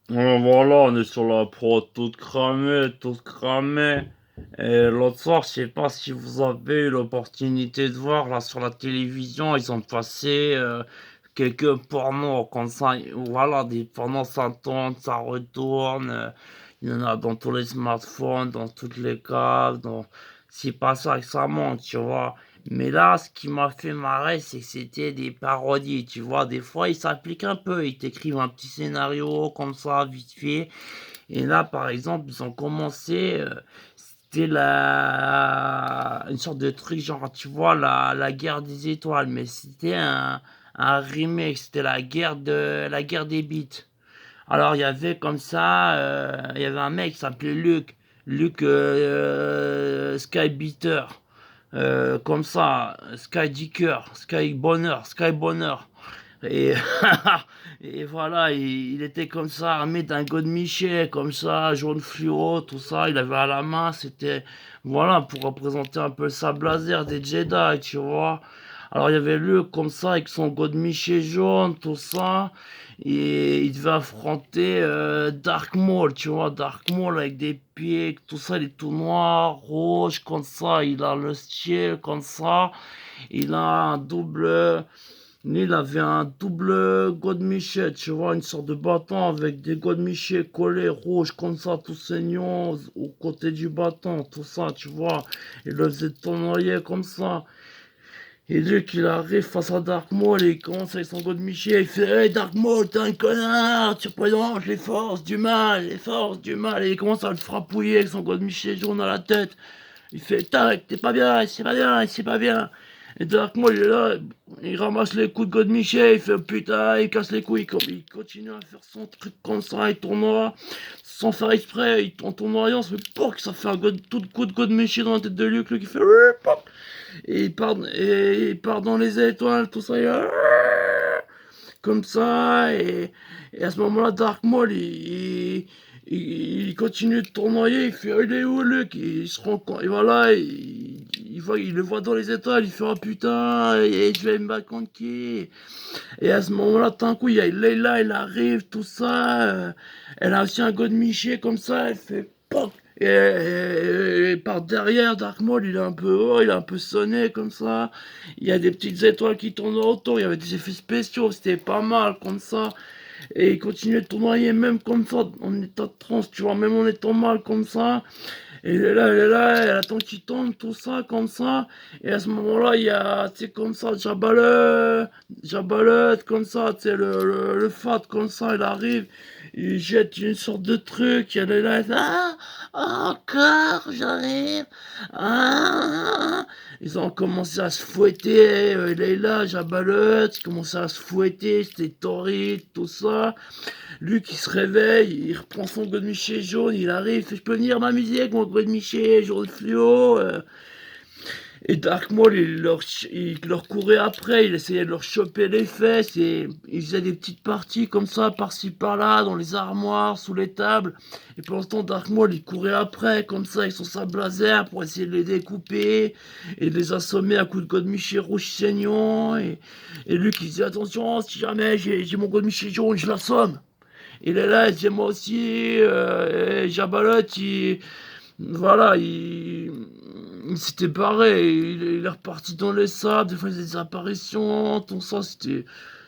Voilà, on est sur la prod toute cramée, toute cramée. Et l'autre soir, je sais pas si vous avez eu l'opportunité de voir là sur la télévision, ils ont passé quelques pornos comme ça. Voilà, des pornos, ça tourne, ça retourne. Il y en a dans tous les smartphones, dans toutes les caves. C'est pas ça que ça monte, tu vois. Mais là, ce qui m'a fait marrer, c'est que c'était des parodies, tu vois. Des fois, ils s'appliquent un peu. Ils t'écrivent un petit scénario comme ça, vite fait. Et là, par exemple, ils ont commencé. C'était une sorte de truc, genre, tu vois, la guerre des étoiles. Mais c'était un remake. C'était la guerre des beats. Alors, il y avait comme ça. Il y avait un mec qui s'appelait Luc. Luc Skybeater. Comme ça, Sky Dicker, Sky Bonheur, Sky Bonheur. Et, et voilà, il était comme ça, armé d'un godemiché, comme ça, jaune fluo, tout ça. Il avait à la main, c'était, voilà, pour représenter un peu le sable laser des Jedi, tu vois. Alors il y avait lui comme ça, avec son godemiché jaune, tout ça. Et il devait affronter Dark Maul, tu vois, Dark Maul avec des pieds, tout ça, il est tout noir, rouge, comme ça. Il a le style, comme ça. Il a un double. Il avait un double godemiché, tu vois, une sorte de bâton avec des godemichés collés rouges comme ça, tout saignant au côté du bâton, tout ça, tu vois. Il le faisait tournoyer comme ça. Et dès qu'il arrive face à Dark Maul, il commence avec son godemiché, il fait Hey Dark Maul, t'es un connard, tu représentes les forces du mal, les forces du mal. Et il commence à le frappouiller avec son godemiché jaune à la tête. Il fait tac, t'es pas bien, c'est pas bien, c'est pas bien. Et Dark Maul, il est là, il ramasse les coups de God Michel, il fait putain, il casse les couilles, il continue à faire son truc comme ça, il tournoie, sans faire exprès, il tournoie, ça fait POC, ça fait un tout coup de God Michel dans la tête de Luke, Luke il fait POC, et il part dans les étoiles, tout ça, comme ça, et à ce moment-là, Dark Maul, il continue de tournoyer, il fait il est où Luke? Il se rend compte, et voilà, il le voit dans les étoiles, il fait oh putain, et je vais me battre contre qui? Et à ce moment-là, d'un coup, il y a Leila, elle arrive, tout ça, elle a aussi un god Miché comme ça, elle fait POC! Et par derrière, Dark Maul, il est un peu haut, il est un peu sonné comme ça. Il y a des petites étoiles qui tournent autour, il y avait des effets spéciaux, c'était pas mal comme ça. Et il continuait de tournoyer même comme ça, en état de transe, tu vois, même en étant mal comme ça. Et elle est là, elle attend qu'il tombe, tout ça, comme ça. Et à ce moment-là, il y a, tu sais, comme ça, Jabalet, comme ça, tu sais, le fat, comme ça, il arrive, il jette une sorte de truc, elle est là, elle fait, ah, encore, j'arrive, ah. Ils ont commencé à se fouetter, Leila, Jabalet, ils commençaient à se fouetter, c'était torride, tout ça. Lui qui se réveille, il reprend son godemiché jaune, il arrive, il fait je peux venir m'amuser avec mon godemiché jaune fluo. Et Dark Maul, il leur courait après, il essayait de leur choper les fesses et il faisait des petites parties comme ça, par-ci par-là, dans les armoires, sous les tables. Et pendant ce temps, Dark Maul, il courait après, comme ça, avec son sabre laser pour essayer de les découper et de les assommer à coups de godemiché rouge saignant. Et lui qui disait attention, si jamais j'ai mon godemiché jaune, je l'assomme. Il est là, il dit moi aussi, et Jabalot, voilà, il s'était barré, il est reparti dans les sables, des fois il faisait des apparitions, tout ça, c'était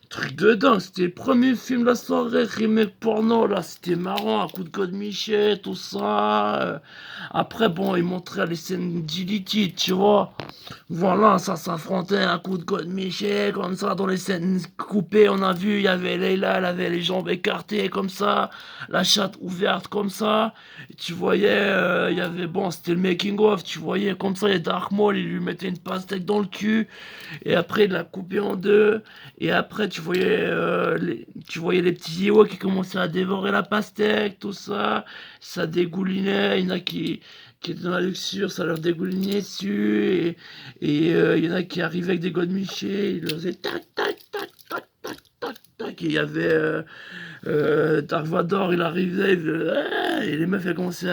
truc de dingue, c'était le premier film de la soirée, remake porno, là, c'était marrant, un coup de code Michel, tout ça. Après, bon, il montrait les scènes d'illicite, tu vois. Voilà, ça s'affrontait un coup de code Michel, comme ça, dans les scènes coupées, on a vu, il y avait Leila, elle avait les jambes écartées, comme ça, la chatte ouverte, comme ça. Et tu voyais, il y avait, bon, c'était le making of, tu voyais, comme ça, il y a Dark Maul, il lui mettait une pastèque dans le cul, et après, il l'a coupé en deux, et après, tu voyais les petits Ewoks qui commençaient à dévorer la pastèque, tout ça, ça dégoulinait, il y en a qui étaient dans la luxure, ça leur dégoulinait dessus, et il y en a qui arrivaient avec des godemichés, ils leur faisaient tac, tac, tac, tac, tac, tac, tac, et il y avait Dark Vador, il arrivait, et les meufs elles commençaient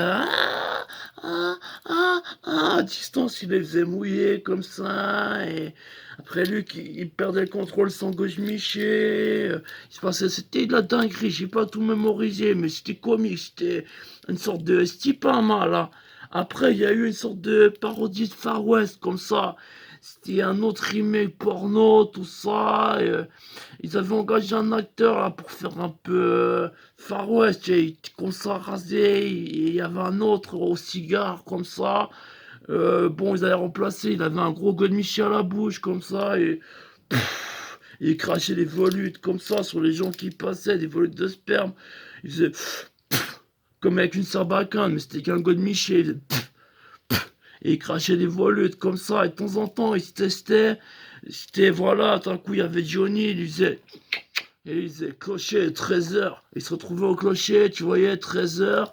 à à distance, il les faisait mouiller comme ça, et après lui, il perdait le contrôle sans gauche Miché. Il se passait, c'était de la dinguerie, j'ai pas tout mémorisé, mais c'était comique, c'était une sorte de, c'était pas mal, hein. Après, il y a eu une sorte de parodie de Far West, comme ça. C'était un autre remake porno, tout ça. Ils avaient engagé un acteur là pour faire un peu Far West, il était comme ça rasé, et il y avait un autre au cigare comme ça. Bon, ils avaient remplacé, il avait un gros godemiché à la bouche comme ça, et il crachait des volutes comme ça sur les gens qui passaient, des volutes de sperme. Il faisait comme avec une sarbacane, mais c'était qu'un godemiché. Il faisait et il crachait des volutes comme ça, et de temps en temps, il se testait. C'était, voilà, d'un coup, il y avait Johnny, il lui disait, et il disait clocher, 13 h. Il se retrouvait au clocher, tu voyais, 13 h.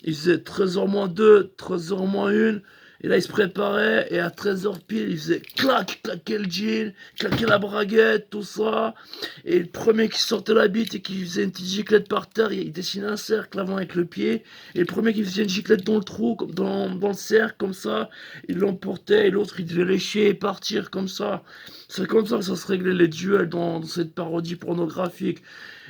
Il faisait 13 h moins 2, 13 h moins 1. Et là, il se préparait. Et à 13 h pile, il faisait clac, claquer le jean, claquer la braguette, tout ça. Et le premier qui sortait la bite et qui faisait une petite giclette par terre, il dessinait un cercle avant avec le pied. Et le premier qui faisait une giclette dans le trou, dans le cercle, comme ça, il l'emportait. Et l'autre, il devait lécher et partir comme ça. C'est comme ça que ça se réglait les duels dans cette parodie pornographique.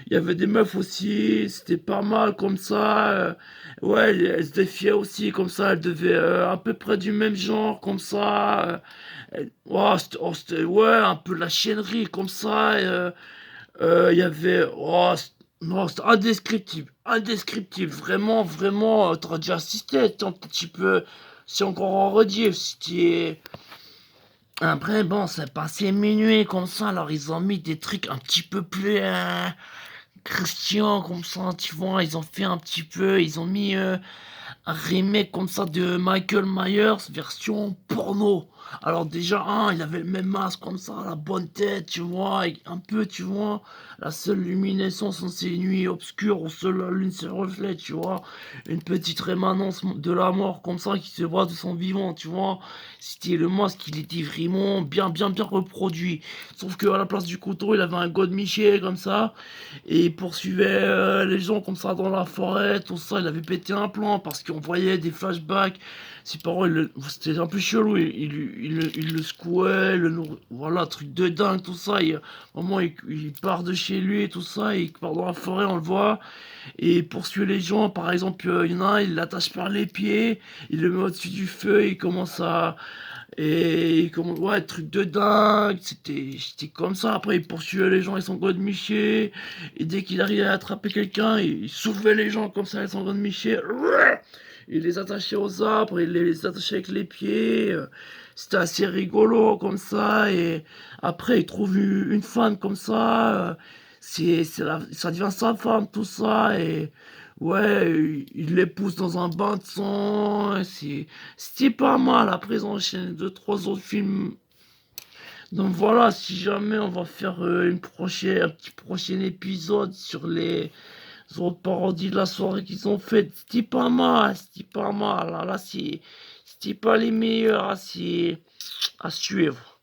Il y avait des meufs aussi, c'était pas mal comme ça. Ouais, elles se défiaient aussi comme ça. Elles devaient à peu près du même genre comme ça. Ouais, ouais, un peu de la chiennerie comme ça. Il y avait. Oh, non, c'était indescriptible. Indescriptible. Vraiment, vraiment. T'aurais dû assister. Tant un petit peu. C'est encore en rediff. C'était. Après, bon, c'est passé minuit comme ça. Alors, ils ont mis des trucs un petit peu plus. Christian comme ça, tu vois, ils ont fait un petit peu, ils ont mis un remake comme ça de Michael Myers version porno. Alors déjà, il avait le même masque comme ça, la bonne tête, tu vois, et un peu, tu vois, la seule luminescence dans ces nuits obscures où seule la lune se reflète, tu vois, une petite rémanence de la mort comme ça qui se voit de son vivant, tu vois. C'était le masque, il était vraiment bien, bien, bien reproduit. Sauf que à la place du couteau, il avait un god Miché comme ça, et il poursuivait les gens comme ça dans la forêt, tout ça. Il avait pété un plan parce qu'on voyait des flashbacks. Ses parents, c'était un peu chelou. Il le secouait, voilà, truc de dingue, tout ça. Au moment, il part de chez lui, tout ça. Il part dans la forêt, on le voit. Et il poursuit les gens. Par exemple, il y en a un, il l'attache par les pieds. Il le met au-dessus du feu. Il commence à. Et comme, ouais, truc de dingue, c'était comme ça. Après, il poursuivait les gens avec son god Miché. Et dès qu'il arrivait à attraper quelqu'un, il soulevait les gens comme ça avec son god Miché. Il les attachait aux arbres, il les attachait avec les pieds. C'était assez rigolo comme ça. Et après, il trouve une femme comme ça. Ça devient sa femme, tout ça. Et ouais, il l'épouse dans un bain de sang. C'était pas mal. Après, ils ont enchaîné deux, trois autres films. Donc voilà, si jamais on va faire un petit prochain épisode sur les autres parodies de la soirée qu'ils ont faites, c'était pas mal, c'était pas mal. Là, c'était pas les meilleurs à suivre.